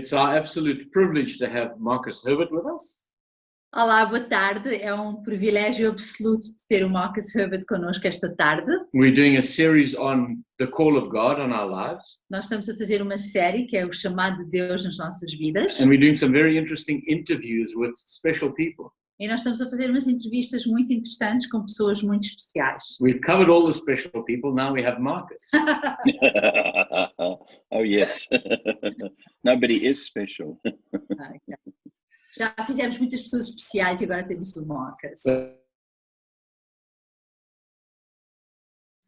It's our absolute privilege to have Marcus Herbert with us. Olá, boa tarde. É um privilégio absoluto de ter o Marcus Herbert connosco esta tarde. We're doing a series on the call of God on our lives. Nós estamos a fazer uma série que é o chamado de Deus nas nossas vidas. And we're doing some very interesting interviews with special people. E nós estamos a fazer umas entrevistas muito interessantes com pessoas muito especiais. We've covered all the special people, now we have Marcus. Oh, yes. Nobody is special. Já fizemos muitas pessoas especiais e agora temos o Marcus.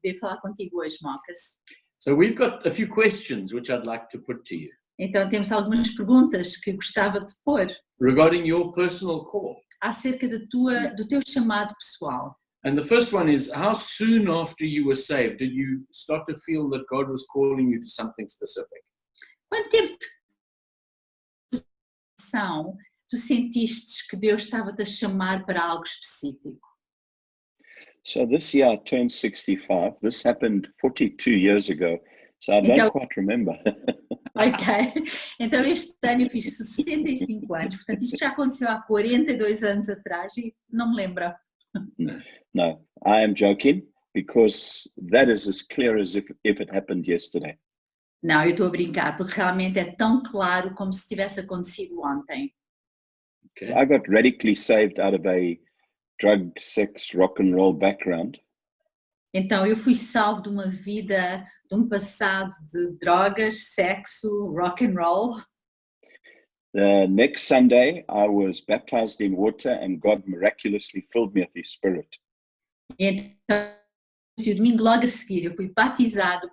Poder falar contigo hoje, Marcus. So we've got a few questions which I'd like to put to you Então temos algumas perguntas que gostava de pôr regarding your personal call. acerca do teu chamado pessoal. And the first one is, how soon after you were saved did you start to feel that God was calling you to something specific? Quanto tempo de ação tu sentiste que Deus estava-te a chamar para algo específico? So this year I turned 65. This happened 42 years ago. So I don't Então- quite remember. Ok, então este ano eu fiz 65 anos, portanto isto já aconteceu há 42 anos atrás e não me lembro. No, I am joking because that is as clear as if it happened yesterday. Não, eu estou a brincar, porque realmente é tão claro como se tivesse acontecido ontem. Okay. So I got radically saved out of a drug, sex, rock and roll background. Então eu fui salvo de uma vida, de um passado de drogas, sexo, rock and roll. The next Sunday I was baptized in water and God miraculously filled me with His Spirit. E então, o domingo logo a seguir, eu fui batizado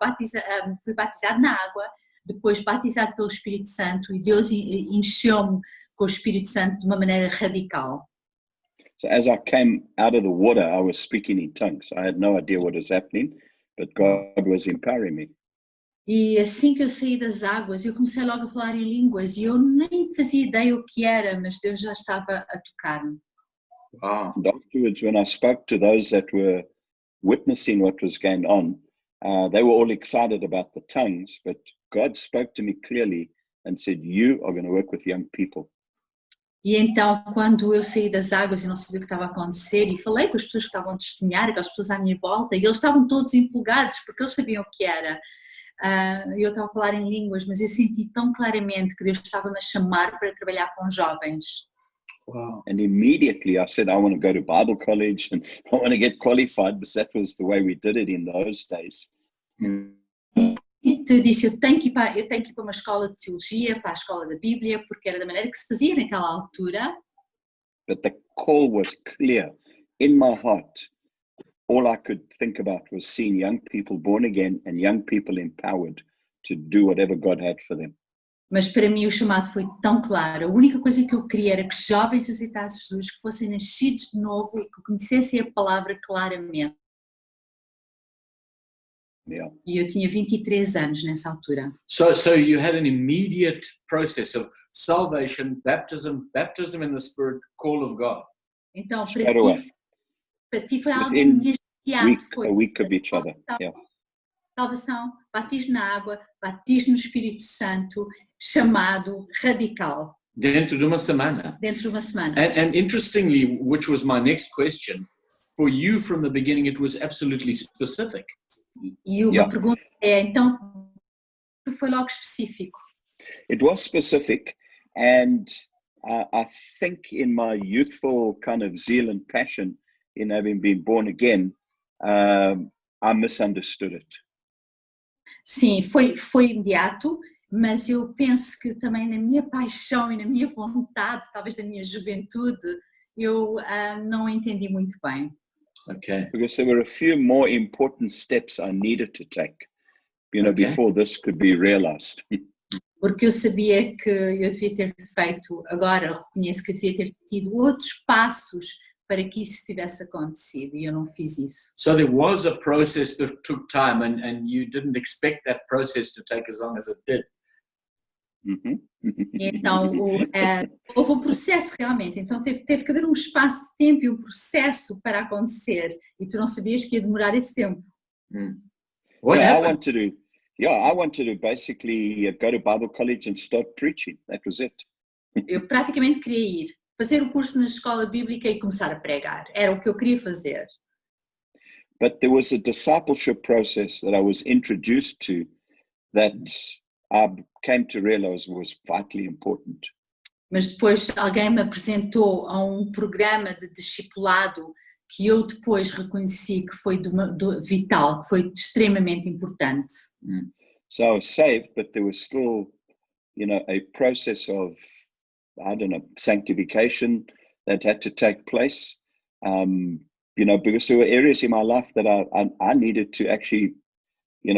na água, depois batizado pelo Espírito Santo e Deus encheu-me com o Espírito Santo de uma maneira radical. So as I came out of the water, I was speaking in tongues. I had no idea what was happening, but God was empowering me. E assim que eu saí das águas, eu comecei logo a falar em línguas e eu nem fazia ideia o que era, mas Deus já estava a tocar-me. Wow. And afterwards, when I spoke to those that were witnessing what was going on, they were all excited about the tongues, but God spoke to me clearly and said, "You are going to work with young people." E então, quando eu saí das águas e não sabia o que estava a acontecer, e falei com as pessoas que estavam a testemunhar, aquelas pessoas à minha volta, e eles estavam todos empolgados, porque eles sabiam o que era. Eu estava a falar em línguas, mas eu senti tão claramente que Deus estava-me a chamar para trabalhar com jovens. Wow. And immediately I said, I want to go to Bible college and I want to get qualified, because that was the way we did it in those days. Então eu disse, eu tenho que ir para uma escola de teologia, para a escola da Bíblia, porque era da maneira que se fazia naquela altura. But the call was clear in my heart. All I could think about was seeing young people born again and young people empowered to do whatever God had for them. Mas para mim o chamado foi tão claro. A única coisa que eu queria era que jovens aceitassem Jesus, que fossem nascidos de novo e que conhecessem a palavra claramente. Yeah. E eu tinha 23 anos nessa altura. So you had an immediate process of salvation, baptism in the Spirit, call of God. Então Straight away. para ti foi algo Within imediato. Foi a week of each other. Yeah. salvação, batismo na água, batismo no Espírito Santo, chamado radical, Dentro de uma semana. dentro de uma semana. And interestingly, which was my next question, for you from the beginning it was absolutely specific. E uma Yeah. pergunta é, então, foi logo específico. It was specific, and I think in my youthful kind of zeal and passion in having been born again, I misunderstood it. Sim, foi imediato, mas eu penso que também na minha paixão e na minha vontade, talvez da minha juventude, eu não entendi muito bem. Okay. Because there were a few more important steps I needed to take, Okay. before this could be realized. Porque eu sabia que eu devia ter feito, agora reconheço que eu devia ter tido outros passos para que isso tivesse acontecido e eu não fiz isso. So there was a process that took time and you didn't expect that process to take as long as it did. Mhm. Então houve um processo realmente, então teve que haver um espaço de tempo e um processo para acontecer e tu não sabias que ia demorar esse tempo. What Yeah, I happened? wanted to yeah, I wanted to basically go to Bible college and start preaching. That was it. Eu praticamente queria ir, fazer o curso na escola bíblica e começar a pregar. Era o que eu queria fazer. But there was a discipleship process that I was introduced to that I came to realize was vitally important. Mas depois alguém me apresentou a um programa de discipulado que eu depois reconheci que foi vital, que foi extremamente importante. So I was saved, but there was still, a process of, I don't know, sanctification that had to take place. Because there were areas in my life that I needed to actually,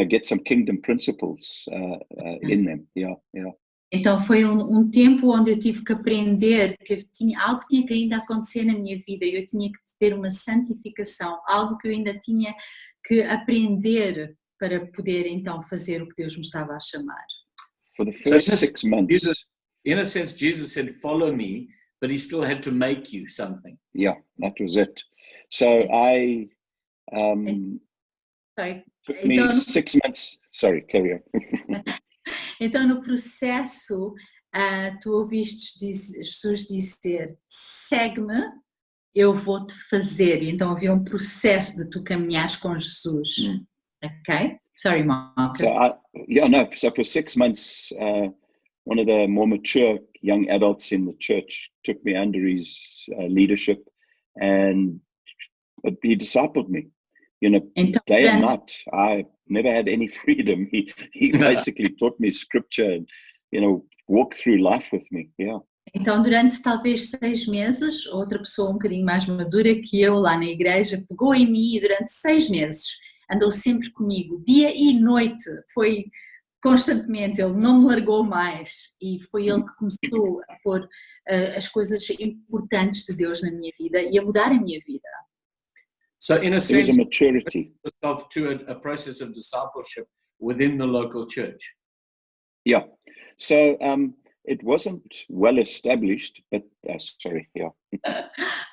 get some kingdom principles in them. Yeah. Então foi um tempo onde eu tive que aprender que algo tinha que ainda acontecer na minha vida e eu tinha que ter uma santificação, algo que eu ainda tinha que aprender para poder então fazer o que Deus me estava a chamar. For the first 6 months. In a sense, Jesus said, "Follow me," but he still had to make you something. Yeah, that was it. So I Sorry. took me Então, 6 months. Sorry, carry on. Então, no processo, tu ouviste Jesus dizer, segue-me, eu vou-te fazer. E então havia um processo de tu caminhares com Jesus. Ok? Sorry, Marcus. So for 6 months, one of the more mature young adults in the church took me under his leadership, and he discipled me. Então, Day and night. I never had any freedom. He basically taught me scripture and, walked through life with me. Yeah. Então, durante talvez 6 meses, outra pessoa um bocadinho mais madura que eu lá na igreja pegou em mim e durante 6 meses andou sempre comigo, dia e noite. Foi constantemente, ele não me largou mais e foi ele que começou a pôr as coisas importantes de Deus na minha vida e a mudar a minha vida. So in a There was sense, a maturity. yourself to a process of discipleship within the local church. Yeah. So it wasn't well established, but sorry, yeah.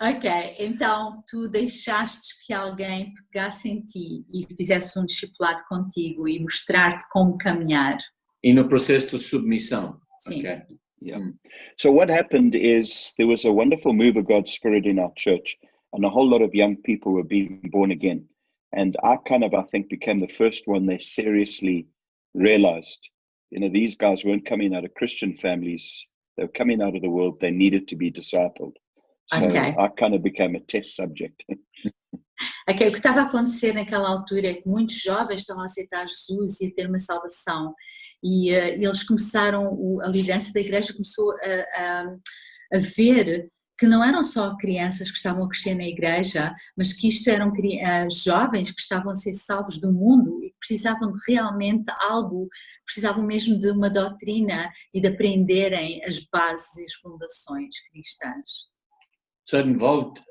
Ok, então tu deixaste que alguém pegasse em ti e fizesse um discipulado contigo e mostrar-te como caminhar. In a processo de submissão. Sim. Okay. Yeah. So what happened is there was a wonderful move of God's Spirit in our church, and a whole lot of young people were being born again. And I think, became the first one they seriously realized, these guys weren't coming out of Christian families. They were coming out of the world. They needed to be discipled. So Okay. I kind of became a test subject. Okay, o que estava a acontecer naquela altura é que muitos jovens estavam a aceitar Jesus e a ter uma salvação. E eles começaram, a liderança da igreja começou a ver que não eram só crianças que estavam a crescer na igreja, mas que isto eram jovens que estavam a ser salvos do mundo e que precisavam de realmente algo, precisavam mesmo de uma doutrina e de aprenderem as bases e as fundações cristãs. So it involved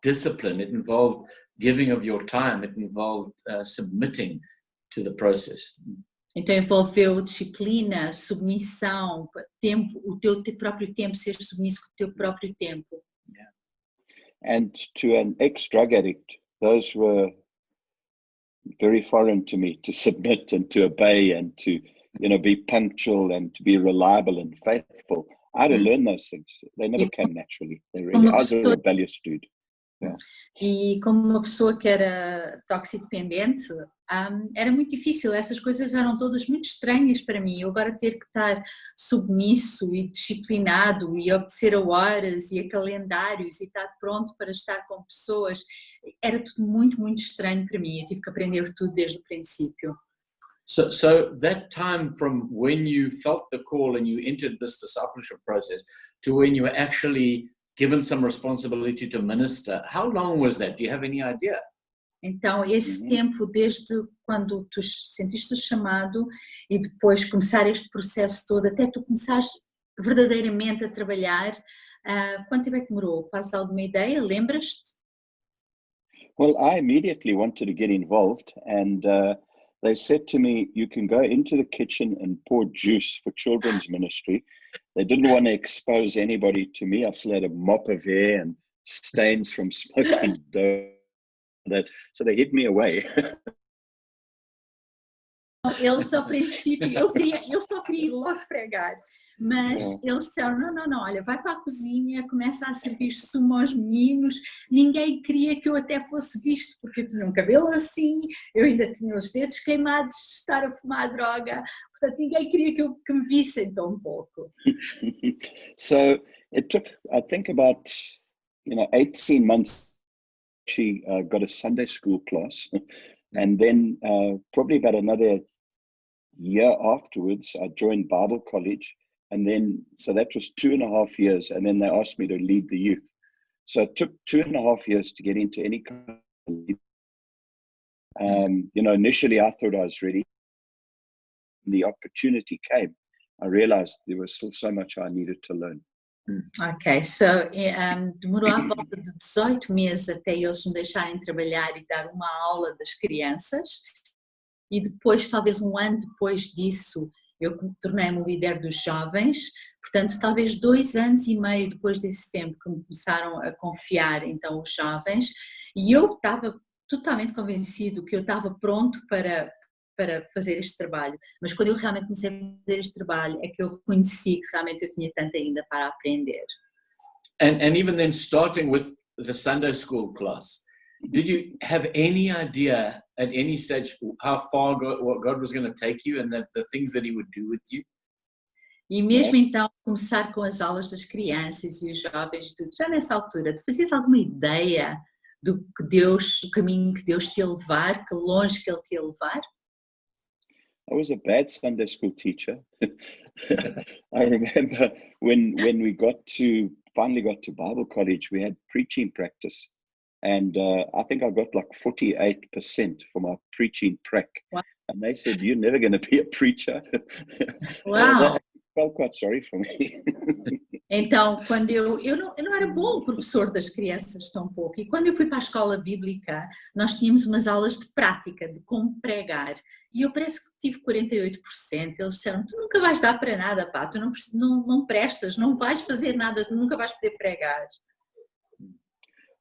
discipline, it involved giving of your time, it involved submitting to the process. Então envolveu disciplina, submissão, tempo, o teu próprio tempo, ser submisso com o teu próprio tempo. Yeah. And to an ex-drug addict, those were very foreign to me, to submit and to obey and to, be punctual and to be reliable and faithful. I had to learn those things. They never came naturally. I was a rebellious dude. Yeah. E como uma pessoa que era toxicodependente, era muito difícil, essas coisas eram todas muito estranhas para mim. Eu agora ter que estar submisso e disciplinado e obedecer a horas e a calendários e estar pronto para estar com pessoas, era tudo muito, muito estranho para mim. Eu tive que aprender tudo desde o princípio. So that time from when you felt the call and you entered this discipleship process to when you were actually given some responsibility to minister, how long was that? Do you have any idea? Então, esse tempo, desde quando tu sentiste o chamado e depois começar este processo todo, até tu começares verdadeiramente a trabalhar, quanto tempo é que demorou? Fazes alguma ideia? Lembras-te? Well, I immediately wanted to get involved, and they said to me, you can go into the kitchen and pour juice for children's ministry. They didn't want to expose anybody to me. I still had a mop of hair and stains from smoking dough. So they hid me away. Eles ao princípio, eu só queria ir logo pregar, mas eles disseram, não, olha, vai para a cozinha, começa a servir sumo aos meninos, ninguém queria que eu até fosse visto, porque eu tinha um cabelo assim, eu ainda tinha os dedos queimados de estar a fumar droga, portanto ninguém queria que me vissem tão pouco. So it took, I think, about 18 months. She got a Sunday school class, and then probably about another year afterwards, I joined Bible college, and then so that was 2.5 years, and then they asked me to lead the youth. So it took 2.5 years to get into any kind of lead. Initially I thought I was ready. When the opportunity came, I realized there was still so much I needed to learn. Ok, so demorou à volta de 18 meses até eles me deixarem trabalhar e dar uma aula das crianças, e depois, talvez um ano depois disso, eu tornei-me o líder dos jovens, portanto talvez 2 anos e meio depois desse tempo que me começaram a confiar então os jovens, e eu estava totalmente convencido que eu estava pronto para fazer este trabalho, mas quando eu realmente comecei a fazer este trabalho é que eu reconheci que realmente eu tinha tanto ainda para aprender. And even then, starting with the Sunday school class, did you have any idea at any stage how far what God was going to take you and the things that he would do with you? E mesmo então começar com as aulas das crianças e os jovens, já nessa altura, tu fazias alguma ideia do que o caminho que Deus te ia levar, que longe que Ele te ia levar? I was a bad Sunday school teacher. I remember when we finally got to Bible college, we had preaching practice, and I think I got like 48% for my preaching prac. Wow. And they said, "You're never going to be a preacher." Wow. They felt quite sorry for me. Então, quando eu não era bom professor das crianças tão pouco, e quando eu fui para a escola bíblica, nós tínhamos umas aulas de prática, de como pregar, e eu parece que tive 48%, eles disseram, tu nunca vais dar para nada, pá, tu não prestas, não vais fazer nada, tu nunca vais poder pregar.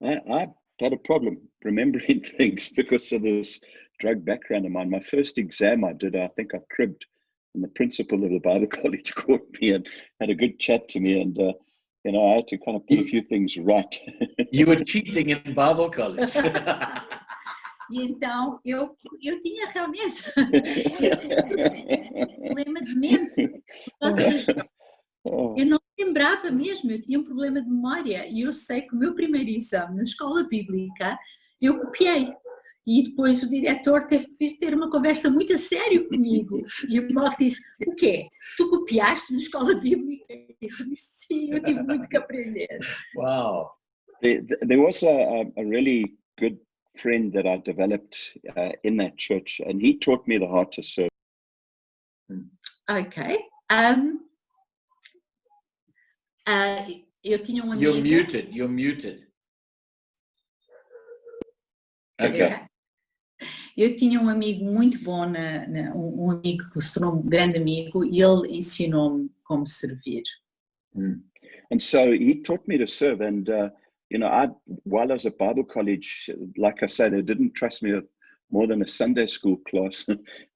I had a problem remembering things because of this drug background of mine. My first exam I did, I think I cribbed, and the principal of the Bible college called me and had a good chat to me, and I had to kind of put a few things right. You were cheating in Bible college. E então eu tinha realmente problema de mente. Eu não lembrava mesmo, eu tinha um problema de memória, e eu sei que o meu primeiro exame na escola bíblica eu copiei. E depois o diretor teve que vir ter uma conversa muito a sério comigo. E o Mark disse, o quê? Tu copiaste na escola bíblica? Eu disse, sim, eu tive muito que aprender. Wow. There was a really good friend that I developed in that church, and he taught me the how to serve. Ok. Eu tinha um amigo... You're muted. Okay. Eu tinha um amigo muito bom, um amigo que se tornou um grande amigo, e ele ensinou-me como servir. And so he taught me to serve, and while I was at Bible college, like I said, they didn't trust me with more than a Sunday school class,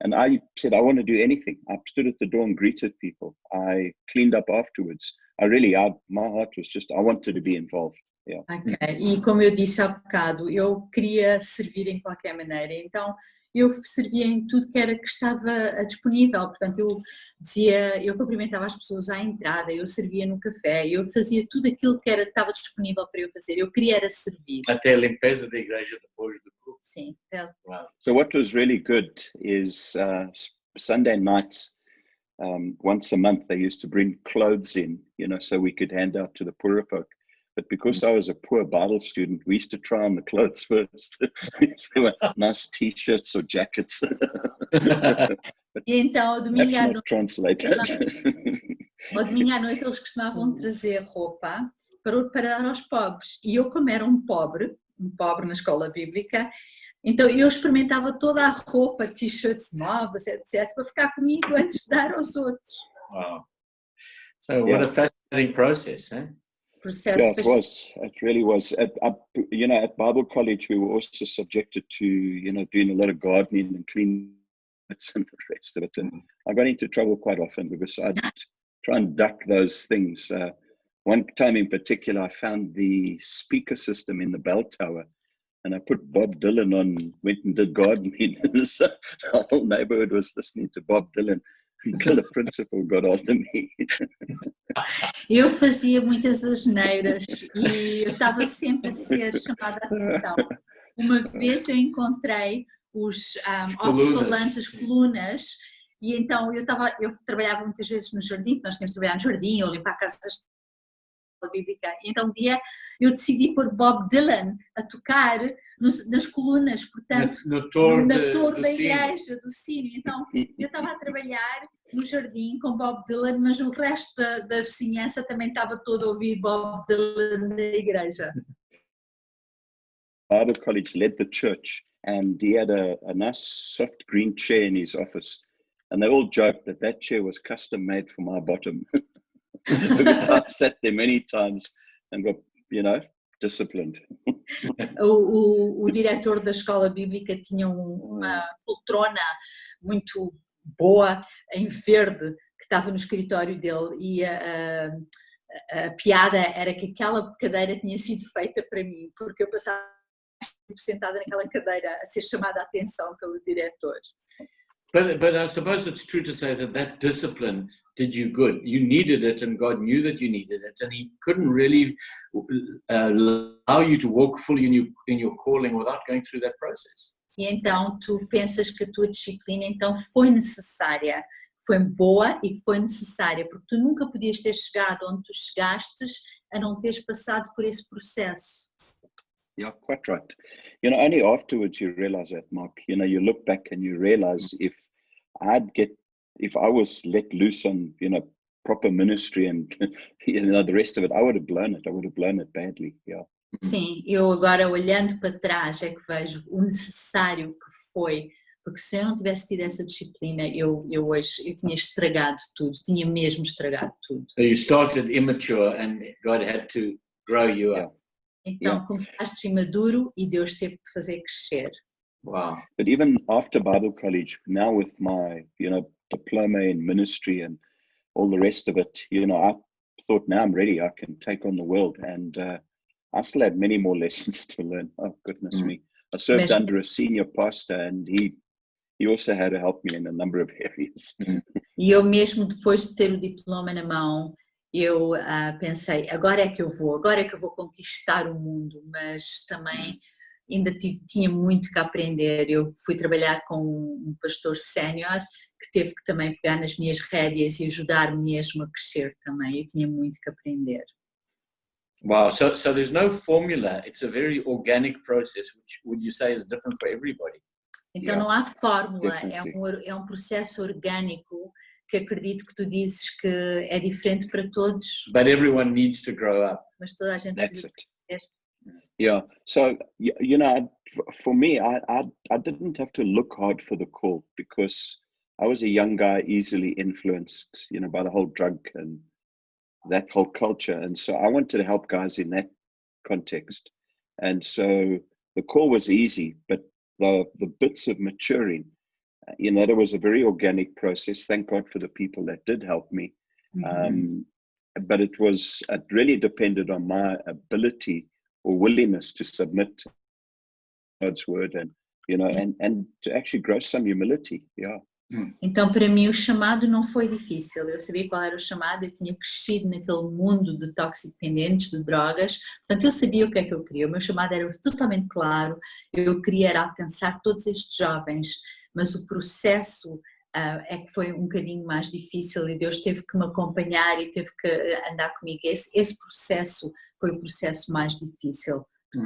and I said I want to do anything. I stood at the door and greeted people. I cleaned up afterwards. My heart was just, I wanted to be involved. Yeah. Okay. E como eu disse há bocado, eu queria servir em qualquer maneira, então eu servia em tudo que estava disponível, portanto eu cumprimentava as pessoas à entrada, eu servia no café, eu fazia tudo aquilo que estava disponível para eu fazer, eu queria era servir. Até a limpeza da igreja depois do culto. Sim. Wow. So what was really good is Sunday nights, once a month they used to bring clothes in, so we could hand out to the poorer folk. But because I was a poor Bible student, we used to try on the clothes first. They were nice t-shirts or jackets. E então, ao domingo à noite eles costumavam trazer roupa para dar aos pobres. E eu, como era um pobre na escola bíblica, então eu experimentava toda a roupa, t-shirts novas, etc., para ficar comigo antes de dar aos outros. Wow. So what a fascinating process, eh? Yeah, it was. It really was. At Bible college, we were also subjected to, doing a lot of gardening and cleaning and the rest of it. And I got into trouble quite often because I'd try and duck those things. One time in particular, I found the speaker system in the bell tower, and I put Bob Dylan on, went and did gardening. So the whole neighborhood was listening to Bob Dylan until the principal got after me. Eu fazia muitas asneiras e eu estava sempre a ser chamada a atenção. Uma vez eu encontrei os alto-falantes, colunas, e então eu trabalhava muitas vezes no jardim, nós tínhamos de trabalhar no jardim ou limpar casas bíblica. Então um dia eu decidi pôr Bob Dylan a tocar nas colunas, portanto, na torre da igreja, do sino. Então eu estava a trabalhar no jardim com Bob Dylan, mas o resto da vizinhança também estava todo a ouvir Bob Dylan na igreja. Bible College led the church, and he had a nice soft green chair in his office, and they all joked that chair was custom made for my bottom. Because I sat there many times and got, disciplined. O diretor da escola bíblica tinha uma poltrona muito boa em verde que estava no escritório dele, e a piada era que aquela cadeira tinha sido feita para mim, porque eu passava sentada naquela cadeira a ser chamada a atenção pelo diretor. But I suppose it's true to say that discipline did you good. You needed it, and God knew that you needed it, and He couldn't really allow you to walk fully in your calling without going through that process. E então tu pensas que a tua disciplina então foi necessária, foi boa e foi necessária, porque tu nunca podias ter chegado onde tu chegastes a não teres passado por esse processo. Yeah, quite right. Only afterwards you realize that, Mark. You look back and you realize if I was let loose on, proper ministry and, the rest of it, I would have blown it. I would have blown it badly. Yeah. Sim, eu agora olhando para trás é que vejo o necessário que foi, porque se eu não tivesse tido essa disciplina, eu tinha estragado tudo, tinha mesmo estragado tudo. So you started immature and God had to grow you up. Então começaste imaduro e Deus teve que te fazer crescer. Wow. But even after Bible College, now with my, diploma in ministry and all the rest of it, I thought, now I'm ready, I can take on the world. And I still had many more lessons to learn. Oh, goodness me. I served under a senior pastor, and he also had to help me in a number of areas. E eu mesmo depois de ter o diploma na mão, eu pensei, agora é que eu vou conquistar o mundo, mas também ainda tinha muito que aprender. Eu fui trabalhar com um pastor sénior que teve que também pegar nas minhas rédeas e ajudar-me mesmo a crescer também. Eu tinha muito que aprender. Wow, so there's no formula. It's a very organic process, which would you say is different for everybody? Então não há fórmula, é um processo orgânico que acredito que tu dizes que é diferente para todos. But everyone needs to grow up. Mas toda a gente precisa crescer. Yeah, so for me, I didn't have to look hard for the call because I was a young guy, easily influenced, by the whole drug and that whole culture. And so I wanted to help guys in that context. And so the call was easy, but the bits of maturing, that was a very organic process. Thank God for the people that did help me. But it really depended on my ability or willingness to submit to God's word and, and to actually grow some humility. Yeah. Então, para mim, o chamado não foi difícil. Eu sabia qual era o chamado, eu tinha crescido naquele mundo de toxicodependentes, de drogas, portanto, eu sabia o que é que eu queria. O meu chamado era totalmente claro, eu queria alcançar todos estes jovens, mas o processo é que foi um bocadinho mais difícil e Deus teve que me acompanhar e teve que andar comigo. Esse processo foi o processo mais difícil.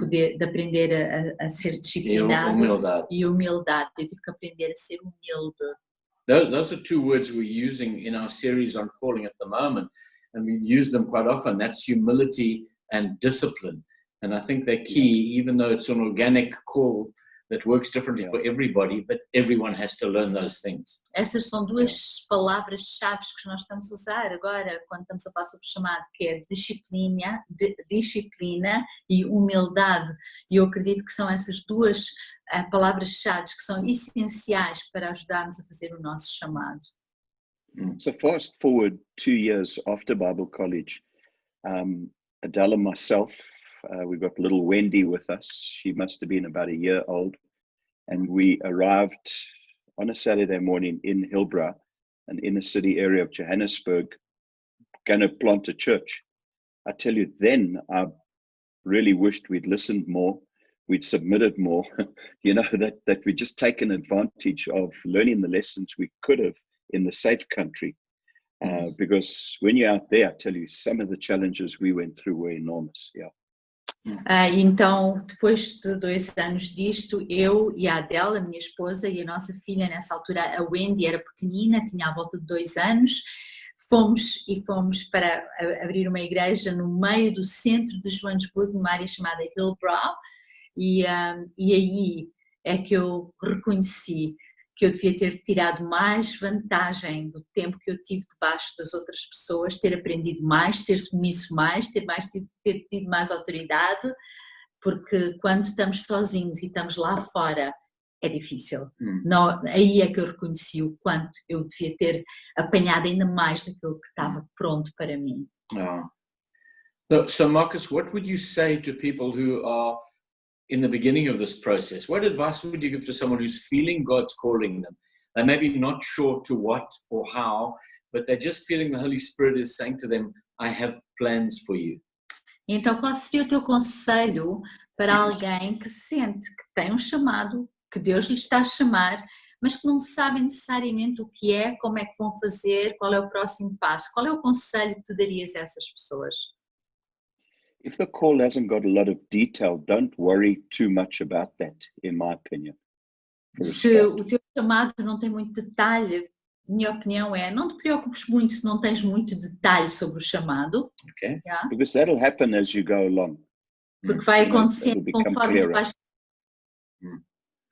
De aprender a ser disciplinado e humildade. Eu tive que aprender a ser humilde. Those are two words we're using in our series on calling at the moment, and we've used them quite often. That's humility and discipline. And I think they're key, even though it's an organic call, that works differently for everybody, but everyone has to learn those things. Essas são duas palavras-chave que nós estamos a usar agora quando estamos a falar sobre o chamado, que é disciplina e humildade. E eu acredito que são essas duas palavras-chave que são essenciais para ajudar-nos a fazer o nosso chamado. So fast forward 2 years after Bible college, Adele and myself, we got little Wendy with us. She must have been about a year old. And we arrived on a Saturday morning in Hillbrow, an inner city area of Johannesburg, going to plant a church. I tell you, then I really wished we'd listened more, we'd submitted more, that we'd just taken advantage of learning the lessons we could have in the safe country. Because when you're out there, I tell you, some of the challenges we went through were enormous. Yeah. Então, depois de 2 anos disto, eu e a Adele, a minha esposa, e a nossa filha, nessa altura, a Wendy, era pequenina, tinha à volta de 2 anos, fomos para abrir uma igreja no meio do centro de Joanesburgo, numa área chamada Hillbrow, e aí é que eu reconheci que eu devia ter tirado mais vantagem do tempo que eu tive debaixo das outras pessoas, ter aprendido mais, ter submisso mais, ter tido mais autoridade, porque quando estamos sozinhos e estamos lá fora, é difícil. Não, aí é que eu reconheci o quanto eu devia ter apanhado ainda mais daquilo que estava pronto para mim. So Marcus, what would you say to people who are in the beginning of this process? What advice would you give to someone who's feeling God's calling them? They're maybe not sure to what or how, but they're just feeling the Holy Spirit is saying to them, I have plans for you. Então, qual seria o teu conselho para alguém que sente que tem um chamado, que Deus lhe está a chamar, mas que não sabe necessariamente o que é, como é que vão fazer, qual é o próximo passo? Qual é o conselho que tu darias a essas pessoas? If the call hasn't got a lot of detail, don't worry too much about that, in my opinion. Se o teu chamado não tem muito detalhe, minha opinião é, não te preocupes muito se não tens muito detalhe sobre o chamado. Okay. Yeah? Because that'll happen as you go along. Porque vai It'll acontecendo become conforme tu clearer. vais.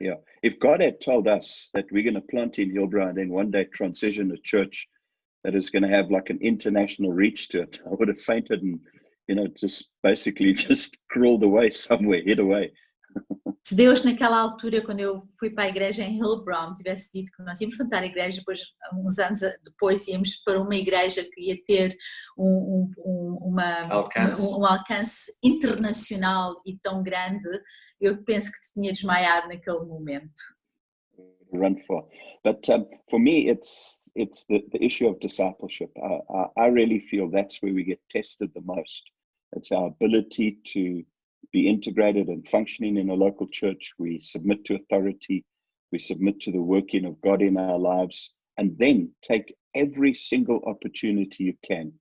Yeah. If God had told us that we're going to plant in Hillbrow and then one day transition a church that is going to have like an international reach to it, I would have fainted and, just basically just crawled away somewhere, hid away. Se Deus naquela altura, quando eu fui para a igreja em Hillbrow, tivesse dito que nós íamos plantar a igreja, depois, uns anos depois íamos para uma igreja que ia ter um alcance internacional e tão grande, eu penso que tinha desmaiado naquele momento. Run for. But for me, it's the issue of discipleship. I really feel that's where we get tested the most. It's our ability to be integrated and functioning in a local church. We submit to authority. We submit to the working of God in our lives, and then take every single opportunity you can.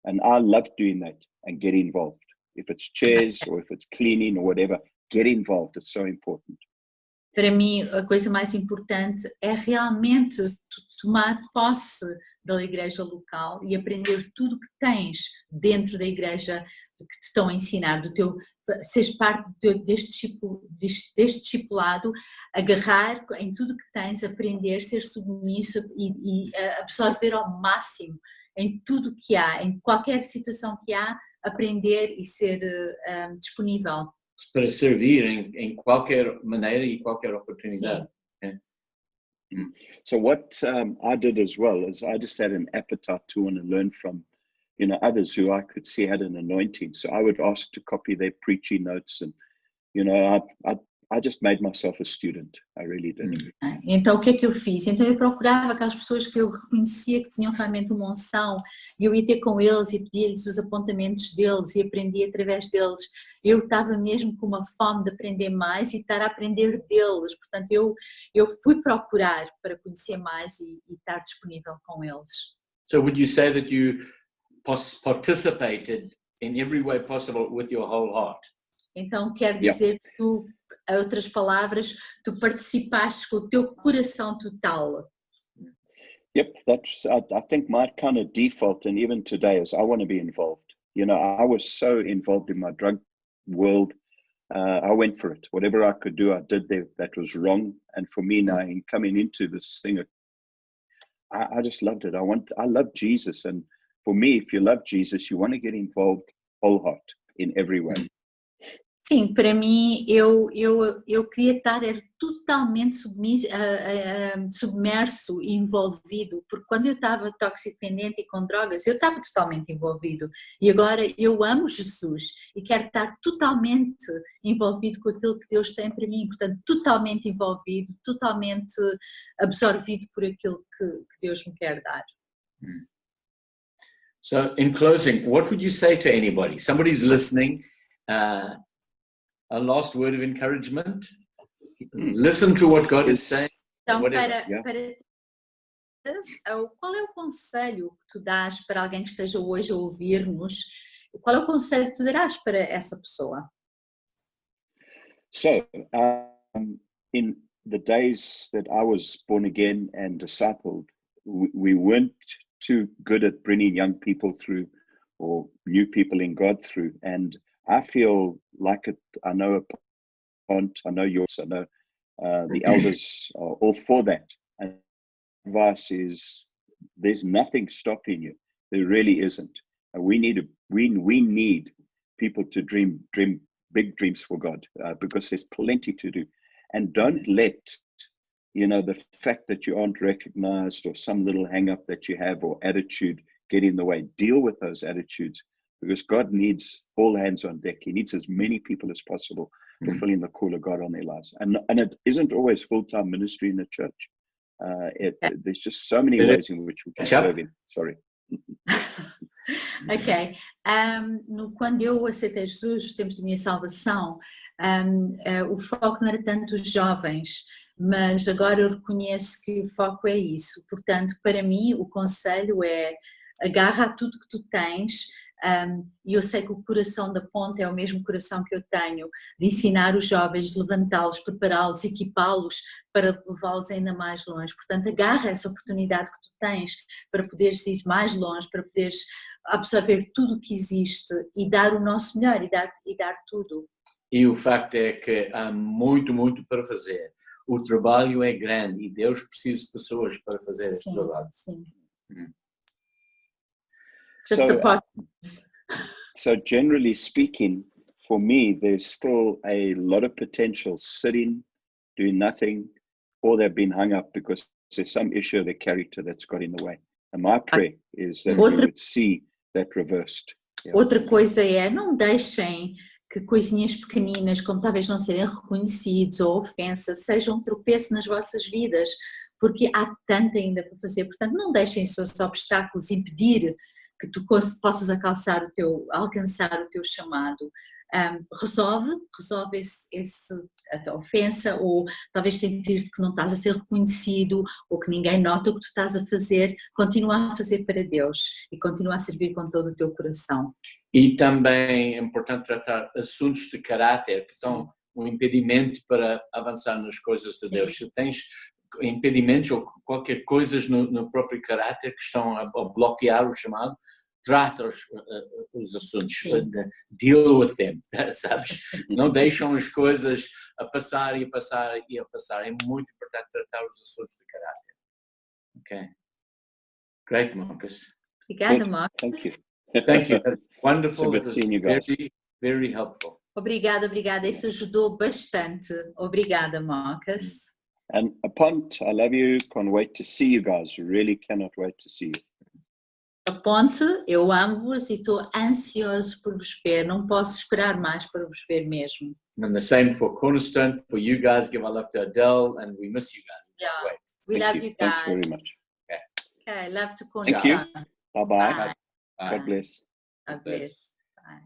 And I love doing that and get involved. If it's chairs or if it's cleaning or whatever, get involved. It's so important. Para mim, a coisa mais importante é realmente tomar posse da igreja local e aprender tudo o que tens dentro da igreja que te estão a ensinar, seres parte deste discipulado, agarrar em tudo o que tens, aprender, ser submisso e absorver ao máximo em tudo o que há, em qualquer situação que há, aprender e ser disponível. Para servir em qualquer maneira e qualquer oportunidade. So what I did as well is I just had an appetite to want to learn from, others who I could see had an anointing. So I would ask to copy their preaching notes, and I just made myself a student. I really did. Então o que é que eu fiz? Então eu procurava aquelas pessoas que eu reconhecia que tinham realmente uma unção, e eu ia ter com eles e pedia-lhes os apontamentos deles e aprendia através deles. Eu estava mesmo com uma fome de aprender mais e estar a aprender deles, portanto eu fui procurar para conhecer mais e estar disponível com eles. So would you say that you participated in every way possible with your whole heart? Então quer dizer que tu, em outras palavras, tu participaste com o teu coração total. Yep, that's I think my kind of default, and even today, is I want to be involved. I was so involved in my drug world. I went for it. Whatever I could do, I did that was wrong. And for me now, in coming into this thing, I just loved it. I love Jesus. And for me, if you love Jesus, you want to get involved whole heart in every way. Sim, para mim, eu queria estar totalmente submerso e envolvido, porque quando eu estava toxicodependente e com drogas, eu estava totalmente envolvido. E agora eu amo Jesus e quero estar totalmente envolvido com aquilo que Deus tem para mim, portanto, totalmente envolvido, totalmente absorvido por aquilo que Deus me quer dar. So, in closing, what would you say to anybody? Somebody's listening. A last word of encouragement. Listen to what God is saying. Então, Whatever. qual é o conselho que tu dás para alguém que esteja hoje a ouvir-nos? Qual é o conselho que tu darás para essa pessoa? So, in the days that I was born again and discipled, we weren't too good at bringing young people through or new people in God through. And I feel like it. I know a point, I know yours, I know the elders are all for that. And advice is there's nothing stopping you. There really isn't. And we need people to dream big dreams for God because there's plenty to do. And don't let the fact that you aren't recognized or some little hang up that you have or attitude get in the way. Deal with those attitudes. Because God needs all hands on deck. He needs as many people as possible fulfilling the call of God on their lives. And it isn't always full-time ministry in the church. There's just so many ways in which we can serve Him. Sorry. Ok. Quando eu aceitei Jesus, os tempos da minha salvação, o foco não era tanto os jovens, mas agora eu reconheço que o foco é isso. Portanto, para mim, o conselho é agarra a tudo que tu tens. E eu sei que o coração da Ponte é o mesmo coração que eu tenho, de ensinar os jovens, de levantá-los, prepará-los, equipá-los para levá-los ainda mais longe. Portanto, agarra essa oportunidade que tu tens para poderes ir mais longe, para poderes absorver tudo o que existe e dar o nosso melhor e dar tudo. E o facto é que há muito, muito para fazer. O trabalho é grande e Deus precisa de pessoas para fazer esse trabalho. Sim. So generally speaking, for me, there's still a lot of potential sitting, doing nothing, or they've been hung up because there's some issue of their character that's got in the way. And my prayer is that we would see that reversed. Yeah. Outra coisa é, não deixem que coisinhas pequeninas, como talvez não serem reconhecidos ou ofensas, sejam um tropeço nas vossas vidas, porque há tanto ainda para fazer. Portanto, não deixem esses obstáculos impedir que tu possas alcançar o teu chamado. Resolve a ofensa, ou talvez sentir-te que não estás a ser reconhecido, ou que ninguém nota o que tu estás a fazer. Continua a fazer para Deus e continua a servir com todo o teu coração. E também é importante tratar assuntos de caráter que são um impedimento para avançar nas coisas de Deus. Se tens impedimentos ou qualquer coisas no próprio caráter que estão a bloquear o chamado, trata os assuntos, deal with them, sabes? Não deixam as coisas a passar e a passar e a passar. É muito importante tratar os assuntos de caráter. Ok. Great, Marcus. Obrigada, Marcus. Thank you. Thank you. That's wonderful. It was very, very helpful. Obrigada. Isso ajudou bastante. Obrigada, Marcus. And Ponte, I love you. Can't wait to see you guys. Really cannot wait to see you. A Ponte, eu amo-vos e estou ansioso por vos ver. Não posso esperar mais para vos ver mesmo. And the same for Cornerstone, for you guys. Give our love to Adele, and we miss you guys. Yeah. We love you guys. Thanks very much. Okay, love to Thank you. Cornerstone. Bye-bye. Bye. God bless. God bless. Bye.